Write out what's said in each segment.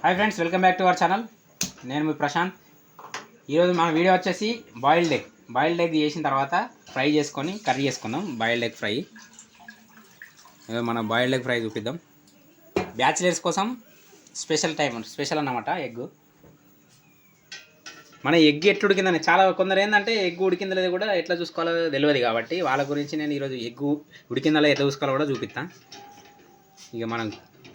Hi friends, welcome back to our channel. నేను మీ ప్రశాంత్. ఈరోజు మన వీడియో వచ్చేసి బాయిల్డ్ ఎగ్ చేసిన తర్వాత ఫ్రై చేసుకొని కర్రీ చేసుకుందాం. Boiled egg fry. మనం బాయిల్డ్ ఎగ్ ఫ్రై చూపిద్దాం. బ్యాచిలర్స్ కోసం స్పెషల్ అన్నమాట. మన ఎగ్ ఎట్లు ఉడికిందని చాలా కొందరు ఏంటంటే ఎగ్ ఉడికిందా లేదా కూడా ఎట్లా చూసుకోవాలో తెలియదు, కాబట్టి వాళ్ళ గురించి నేను ఈరోజు ఎగ్ ఉడికిందా లేదా ఎట్లా చూసుకోవాలో కూడా చూపిస్తాను. ఇక మనం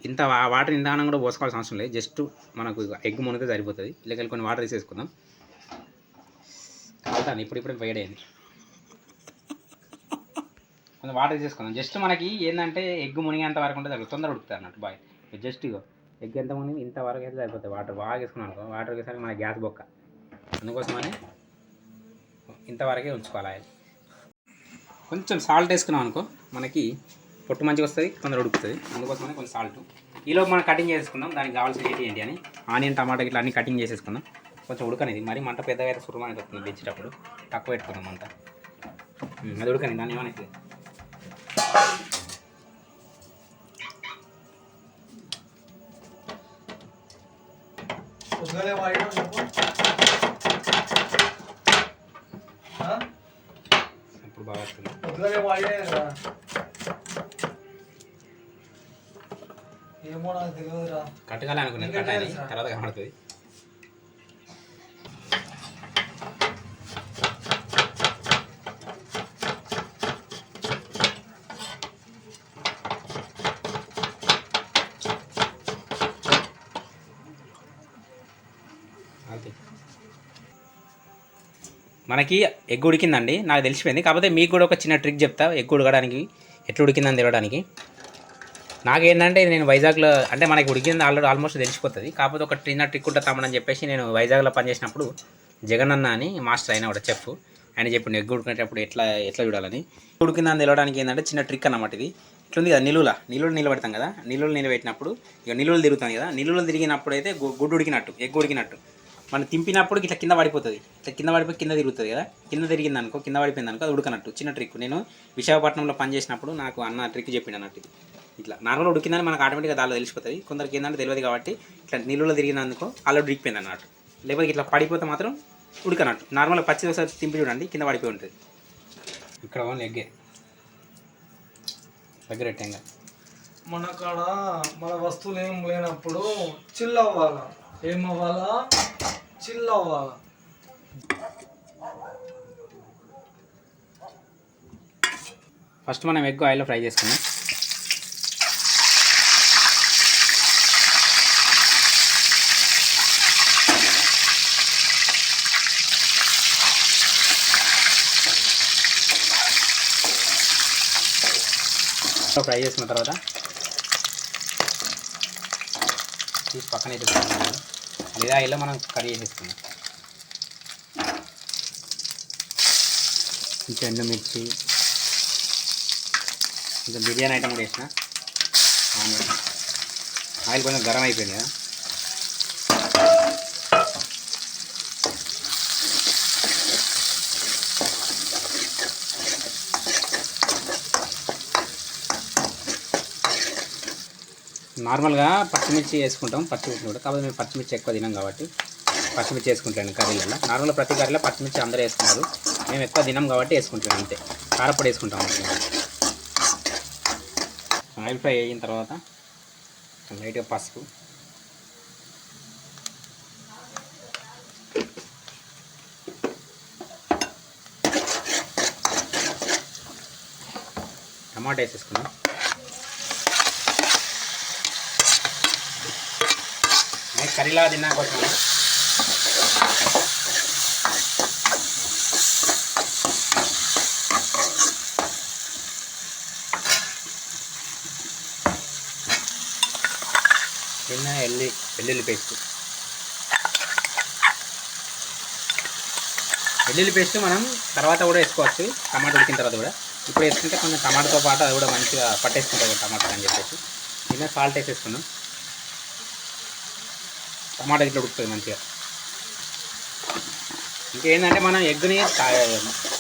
ఇంత వాటర్ ఇంతగానం కూడా పోసుకోవాల్సిన అవసరం లేదు. జస్ట్ మనకు ఎగ్ మునిగితే సరిపోతుంది. ఇళ్ళకెళ్ళి కొన్ని వాటర్ తీసేసుకుందాం. అవుతాను ఇప్పుడు వేడేయండి. కొంచెం వాటర్ తీసేసుకుందాం. జస్ట్ మనకి ఏంటంటే ఎగ్ మునిగేంత వరకు ఉంటే సరిపోతుంది. తొందర ఉడుకుతుంది అన్నట్టు బాయ్. జస్ట్ ఇగో ఎగ్ ఎంత మునిగి ఇంతవరకు అయితే సరిపోతుంది. వాటర్ బాగా వేసుకున్నాం అనుకో, వాటర్ వేసరికి మన గ్యాస్ బొక్క. అందుకోసమని ఇంతవరకే ఉంచుకోవాలి. కొంచెం సాల్ట్ వేసుకున్నాం అనుకో మనకి పొట్టు మంచిగా వస్తుంది, తొందర ఉడుకుతుంది. అందుకోసమని కొంచెం సాల్ట్. ఈలోపు మనం కటింగ్ చేసుకుందాం. దానికి కావాల్సిన ఏంటి అని ఆనియన్, టమాటా ఇట్లా అన్ని కటింగ్ చేసేసుకుందాం. కొంచెం ఉడకనేది మరి మంట పెద్దగా అయితే సురమానికి వస్తుంది. తెచ్చేటప్పుడు తక్కువ పెట్టుకుందాం మంట. అది ఉడకని దాన్ని ఏమనేది ఇప్పుడు బాగా వస్తుంది. ఏమో నాకు తెలియదురా. కట్టగాలి అనుకున్నాను, కట్టాలి తర్వాత కనబడుతుంది. మనకి ఎగ్ ఉడికిందండి, నాకు తెలిసిపోయింది. కాకపోతే మీకు కూడా ఒక చిన్న ట్రిక్ చెప్తా ఎగ్ ఉడకడానికి, ఎట్లా ఉడికిందని తెలియడానికి. నాకేంటంటే నేను వైజాగ్లో అంటే మనకి ఉడికింది ఆల్మోస్ట్ తెలిసిపోతుంది. కాకపోతే ఒక చిన్న ట్రిక్ ఉంటుంది తమ్మని చెప్పేసి నేను వైజాగ్లో పనిచేసినప్పుడు జగనన్న అని మాస్టర్ అయిన కూడా చెఫ్, ఆయన చెప్పిండు ఎగ్ ఉడికినప్పుడు ఎట్లా చూడాలని. ఉడికిందని తెలియడానికి ఏంటంటే చిన్న ట్రిక్ అన్నమాట ఇది. ఇట్లుంది కదా, నిలువలు నిలబెడతాం కదా, నిలువలు నిలబెట్టినప్పుడు ఇక నిలువలు తిరుగుతాయి కదా, నిలువలు తిరిగినప్పుడు అయితే గుడ్డు ఉడికినట్టు, ఎగ్ ఉడికినట్టు. మనం తింపినప్పుడు ఇట్లా కింద పడిపోతుంది. ఇట్లా కింద పడిపోయి కింద తిరుగుతుంది కదా, కింద తిరిగింది అనుకో, కింద పడిపోయింది అనుకో, అది ఉడకనట్టు. చిన్న ట్రిక్ నేను విశాఖపట్నంలో పనిచేసినప్పుడు నాకు అన్న ట్రిక్ చెప్పిండు అన్నట్టు. ఇది ఇట్లా నార్మల్ ఉడికిందని మనకు ఆటోమేటిక్గా దానిలో తెలిసిపోతుంది. కొందరికి ఏంటంటే తెలియదు కాబట్టి ఇట్లా నీళ్ళలో తిరిగినందుకు అలా ఉడికిపోయింది అన్నట్టు. లేకపోతే ఇట్లా పడిపోతే మాత్రం ఉడకనట్టు. నార్మల్గా పచ్చి ఒకసారి తింపి చూడండి, కింద పడిపోయి ఉంటుంది. ఇక్కడ ఓన్లీ ఎగ్గే దగ్గర ఎట్టంగా. మన కాడ మన వస్తువులు ఏం లేనప్పుడు చిల్లవ్వాలా, ఏమవ్వాలా, చిల్లవ్వాలా. ఫస్ట్ మనం ఎగ్ ఆయిల్లో ఫ్రై చేసుకున్నాం. ఫ్రై చేసుకున్న తర్వాత తీసి పక్కన వేసేసుకున్నాం. లేదా ఆయిల్లో మనం కర్రీ చేసేసుకున్నాం. కొంచెం ఎండుమిర్చి, కొంచెం బిర్యానీ ఐటమ్ కూడా వేసిన. ఆయిల్ కొంచెం గరం అయిపోయింది కదా, నార్మల్గా పచ్చిమిర్చి వేసుకుంటాం. పచ్చిమిర్చి కూడా కాకపోతే మేము పచ్చిమిర్చి ఎక్కువ తినాం కాబట్టి పచ్చిమిర్చి వేసుకుంటాను కర్రీలలో. నార్మల్గా ప్రతి కర్రీలో పచ్చిమిర్చి అందరూ వేసుకుంటారు, మేము ఎక్కువ తినాం కాబట్టి వేసుకుంటాం అంతే. కారపొడి వేసుకుంటాం. ఆయిల్ ఫ్రై అయిన తర్వాత లైట్గా పసుపు, టమాటా వేసేసుకున్నాం. కర్రీలా తిన్నా కొంచెం చిన్న వెల్లుల్లి పేస్ట్. వెల్లుల్లి పేస్ట్ మనం తర్వాత కూడా వేసుకోవచ్చు, టమాటా ఉడికిన తర్వాత కూడా. ఇప్పుడు వేసుకుంటే కొంచెం టమాటాతో పాటు అది కూడా మంచిగా పట్టేసుకుంటుంది టమాటా అని చెప్పేసి దీన్ని సాల్ట్ వేసేసుకున్నాం. టమాటా ఇట్లా ఉడుకుతుంది మంచిగా. ఇంకేంటంటే మనం ఎగ్ని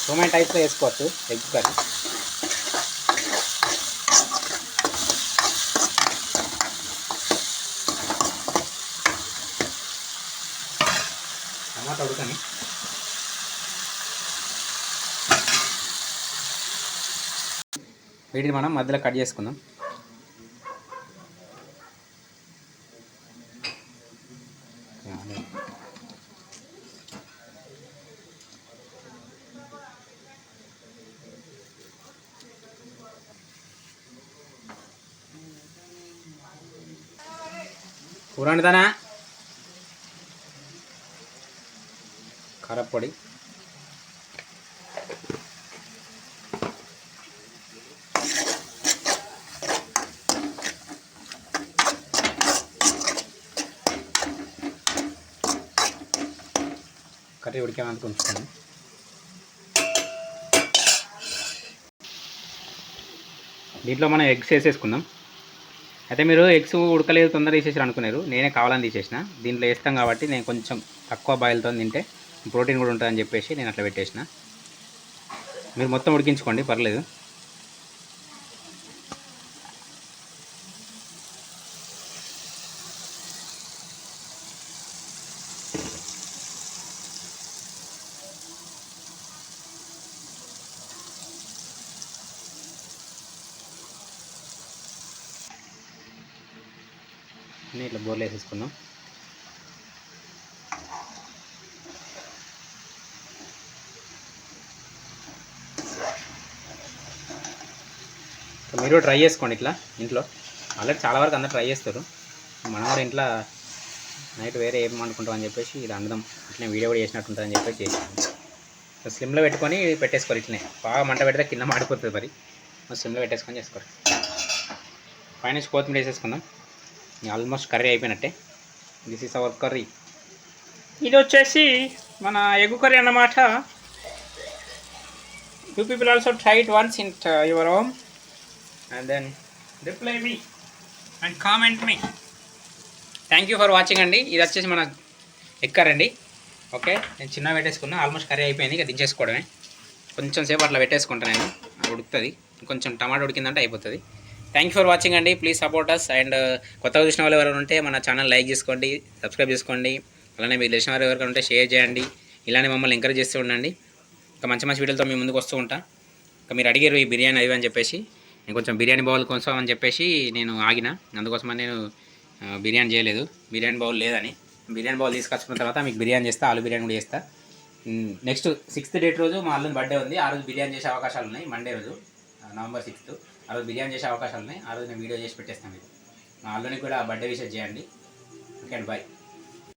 టొమాటో టైప్లో వేసుకోవచ్చు ఎగ్ కర్రీ. టమాటా ఉడకని. వీటిని మనం మధ్యలో కట్ చేసుకుందాం. కూర వండుతానా? కారపొడి, కర్రీ ఉడికేందుకు ఉంచుతాను. దీంట్లో మనం ఎగ్స్ వేసేసుకుందాం. అయితే మీరు ఎగ్స్ ఉడకలేదు తొందరగా తీసేసారు అనుకున్నారు, నేనే కావాలని తీసేసిన. దీంట్లో వేస్తాం కాబట్టి నేను కొంచెం తక్కువ బాయిల్తో తింటే ప్రోటీన్ కూడా ఉంటుందని చెప్పేసి నేను అట్లా పెట్టేసిన. మీరు మొత్తం ఉడికించుకోండి, పర్లేదు. ఇట్లా బోర్లు వేసేసుకుందాం. మీరు ట్రై చేసుకోండి ఇట్లా ఇంట్లో. ఆల్రెడీ చాలా వరకు అందరూ ట్రై చేస్తారు. మనం కూడా ఇంట్లో నైట్ వేరే ఏం వండుకుంటాం అని చెప్పేసి ఇది అందం ఇట్లా వీడియో కూడా చేసినట్టు ఉంటుందని చెప్పేసి చేసాను. స్లిమ్లో పెట్టుకొని పెట్టేసుకోరు. ఇట్లనే బాగా మంట పెడితే కింద మాడిపోతుంది. మరి స్లిమ్లో పెట్టేసుకొని చేసుకోరు. పైన కొత్తిమీర వేసేసుకుందాం. ఆల్మోస్ట్ కర్రీ అయిపోయినట్టే. This is our curry. ఇది వచ్చేసి మన ఎగ్ కర్రీ అన్నమాట. You people also try it once in your home and then reply me and comment me. Thank you for watching అండి. ఇది వచ్చేసి మన ఎగ్ కర్రీ అండి. ఓకే, నేను చిన్న పెట్టేసుకున్నా. ఆల్మోస్ట్ కర్రీ అయిపోయింది, ఇక దించేసుకోవడమే. కొంచెం సేపు అట్లా పెట్టేసుకుంటాను నేను, ఉడుకుతుంది. కొంచెం టమాటా ఉడికిందంటే అయిపోతుంది. థ్యాంక్ యూ ఫర్ వాచింగ్ అండి. Please support us. అండ్ కొత్తగా చూసిన వాళ్ళు ఎవరైనా ఉంటే మన ఛానల్ లైక్ చేసుకోండి, సబ్స్క్రైబ్ చేసుకోండి. అలానే మీరు తెలిసిన వారు ఎవరికైనా ఉంటే షేర్ చేయండి. ఇలానే మమ్మల్ని ఎంకరేజ్ చేస్తూ ఉండండి. ఇంకా మంచి మంచి వీడియోలతో మీ ముందుకు వస్తూ ఉంటా. ఇంకా మీరు అడిగారు ఈ బిర్యానీ అవి అని చెప్పేసి, నేను కొంచెం బిర్యానీ బౌల్ కోసం అని చెప్పేసి నేను ఆగిన. అందుకోసమని నేను బిర్యానీ చేయలేదు. బిర్యానీ బౌల్ లేదని. బిర్యానీ బౌల్ తీసుకొచ్చుకున్న తర్వాత మీకు బిర్యానీ చేస్తా, ఆలు బిర్యానీ కూడా చేస్తా. నెక్స్ట్ 6th డేట్ రోజు మా అల్లుని బర్త్డే ఉంది. ఆ రోజు బిర్యానీ చేసే అవకాశాలు ఉన్నాయి. మండే రోజు November 6th ఆ రోజు బిర్యానీ చేసే అవకాశాలు ఉన్నాయి. ఆ రోజు నేను వీడియో చేసి పెట్టేస్తాను. మీకు మా అల్లునికి కూడా బర్త్డే విషెస్ చేయండి. ఓకే అండి, బాయ్.